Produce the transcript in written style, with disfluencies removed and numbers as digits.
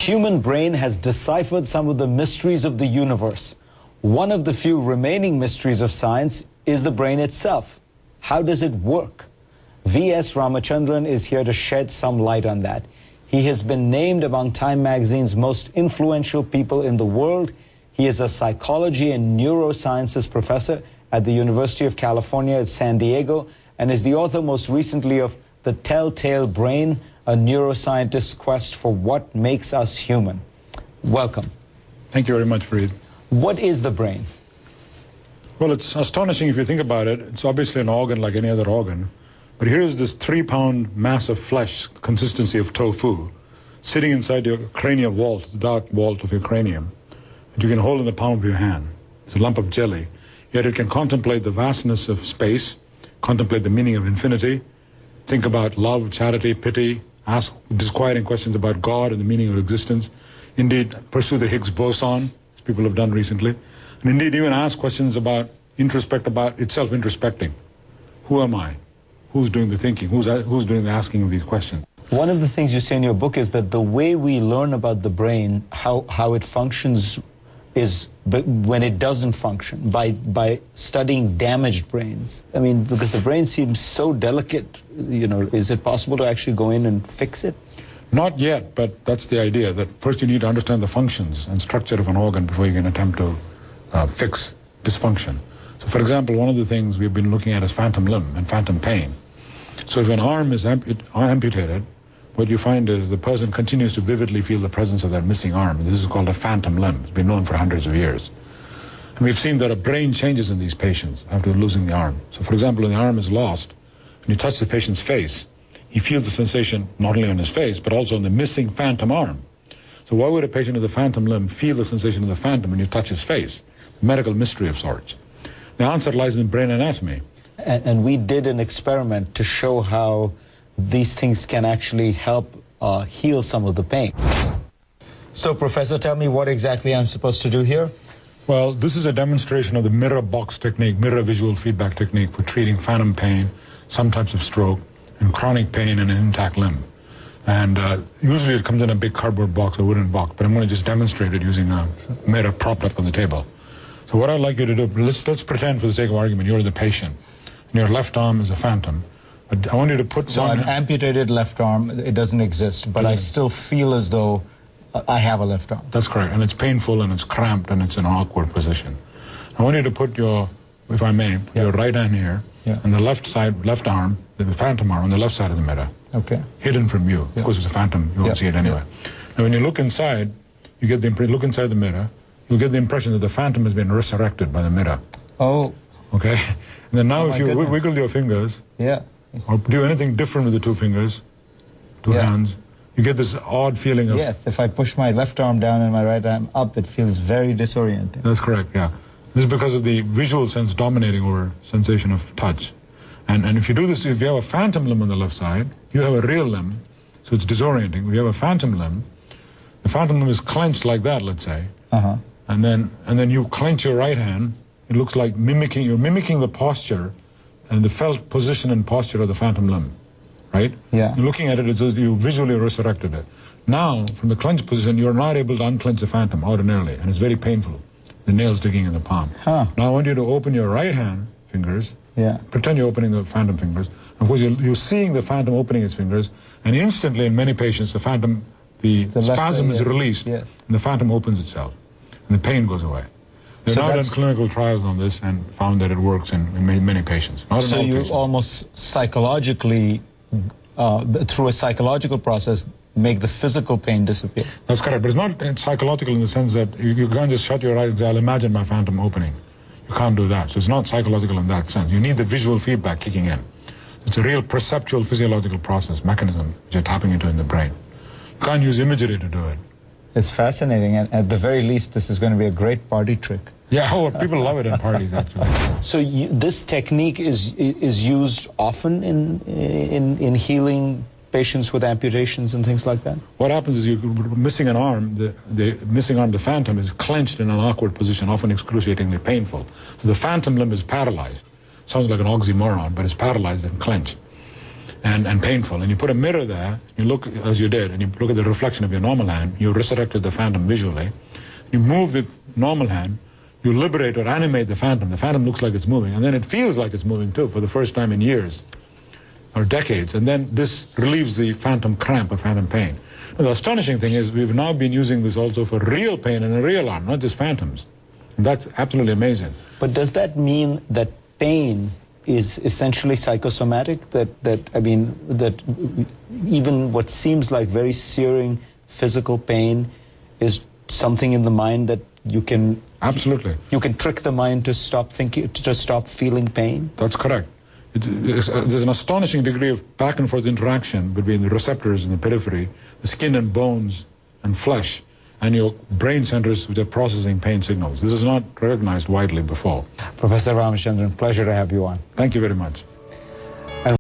human brain has deciphered some of the mysteries of the universe. One of the few remaining mysteries of science is the brain itself. How does it work? V.S. Ramachandran is here to shed some light on that. He has been named among Time magazine's most influential people in the world. He is a psychology and neurosciences professor at the University of California at San Diego and is the author most recently of The Telltale Brain, a neuroscientist's quest for what makes us human. Welcome. Thank you very much, Fareed. What is the brain? Well, it's astonishing if you think about it. It's obviously an organ like any other organ. But here is this 3-pound mass of flesh, consistency of tofu, sitting inside your cranial vault, the dark vault of your cranium, that you can hold in the palm of your hand. It's a lump of jelly. Yet it can contemplate the vastness of space, contemplate the meaning of infinity, think about love, charity, pity, ask disquieting questions about God and the meaning of existence, indeed pursue the Higgs boson, as people have done recently, and indeed even ask questions about introspect, about itself introspecting. Who am I? Who's doing the thinking? Who's doing the asking of these questions? One of the things you say in your book is that the way we learn about the brain, how it functions, is when it doesn't function, by studying damaged brains. I mean, because the brain seems so delicate, you know, is it possible to actually go in and fix it? Not yet, but that's the idea, that first you need to understand the functions and structure of an organ before you can attempt to fix dysfunction. So, for example, one of the things we've been looking at is phantom limb and phantom pain. So if an arm is amputated, what you find is the person continues to vividly feel the presence of that missing arm. This is called a phantom limb. It's been known for hundreds of years. And we've seen that a brain changes in these patients after losing the arm. So for example, when the arm is lost, when you touch the patient's face, he feels the sensation not only on his face, but also on the missing phantom arm. So why would a patient with a phantom limb feel the sensation of the phantom when you touch his face? A medical mystery of sorts. The answer lies in brain anatomy. And we did an experiment to show how these things can actually help heal some of the pain. So, Professor, tell me what exactly I'm supposed to do here? Well, this is a demonstration of the mirror box technique, mirror visual feedback technique for treating phantom pain, some types of stroke, and chronic pain in an intact limb. And usually it comes in a big cardboard box or wooden box, but I'm going to just demonstrate it using a mirror propped up on the table. So what I'd like you to do, let's pretend for the sake of argument you're the patient, and your left arm is a phantom. But I want you to put so an amputated left arm, it doesn't exist, but I still feel as though I have a left arm. That's correct, and it's painful and it's cramped and it's in an awkward position. I want you to put your, if I may, your right hand here, and the left side, left arm, the phantom arm on the left side of the mirror. Okay. Hidden from you. Of course, it's a phantom, you won't see it anyway. Now, when you look inside, you get the look inside the mirror, you'll get the impression that the phantom has been resurrected by the mirror. Oh. Okay? And then now if you wiggle your fingers, or do anything different with the two fingers, two hands, you get this odd feeling of... Yes, if I push my left arm down and my right arm up, it feels very disorienting. That's correct, yeah. This is because of the visual sense dominating over sensation of touch. And if you do this, if you have a phantom limb on the left side, you have a real limb, so it's disorienting. If you have a phantom limb, the phantom limb is clenched like that, let's say, and then you clench your right hand. It looks like you're mimicking the posture and the felt position and posture of the phantom limb, right? Yeah. You're looking at it as though you visually resurrected it. Now, from the clenched position, you're not able to unclench the phantom ordinarily, and it's very painful, the nails digging in the palm. Now I want you to open your right hand fingers, pretend you're opening the phantom fingers. Of course, you're seeing the phantom opening its fingers, and instantly in many patients, the spasm is released, and the phantom opens itself, and the pain goes away. They've now done clinical trials on this and found that it works in many patients. Not in all patients. Almost psychologically, through a psychological process, make the physical pain disappear. That's correct, but it's not psychological in the sense that you can't just shut your eyes and say, I'll imagine my phantom opening. You can't do that. So it's not psychological in that sense. You need the visual feedback kicking in. It's a real perceptual physiological process, mechanism, which you're tapping into in the brain. You can't use imagery to do it. It's fascinating, and at the very least, this is going to be a great party trick. Yeah, people love it in parties, actually. So this technique is used often in healing patients with amputations and things like that? What happens is you're missing an arm, the missing arm, the phantom, is clenched in an awkward position, often excruciatingly painful. So the phantom limb is paralyzed. Sounds like an oxymoron, but it's paralyzed and clenched. and painful. And you put a mirror there, you look, as you did, and you look at the reflection of your normal hand, you resurrected the phantom visually. You move the normal hand, you liberate or animate the phantom. The phantom looks like it's moving, and then it feels like it's moving too for the first time in years or decades. And then this relieves the phantom cramp or phantom pain. And the astonishing thing is we've now been using this also for real pain in a real arm, not just phantoms. And that's absolutely amazing. But does that mean that pain is essentially psychosomatic? That even what seems like very searing physical pain is something in the mind that you can... Absolutely. You can trick the mind to stop thinking, to stop feeling pain? That's correct. There's an astonishing degree of back and forth interaction between the receptors in the periphery, the skin and bones and flesh, and your brain centers which are processing pain signals. This is not recognized widely before. Professor Ramachandran, pleasure to have you on. Thank you very much.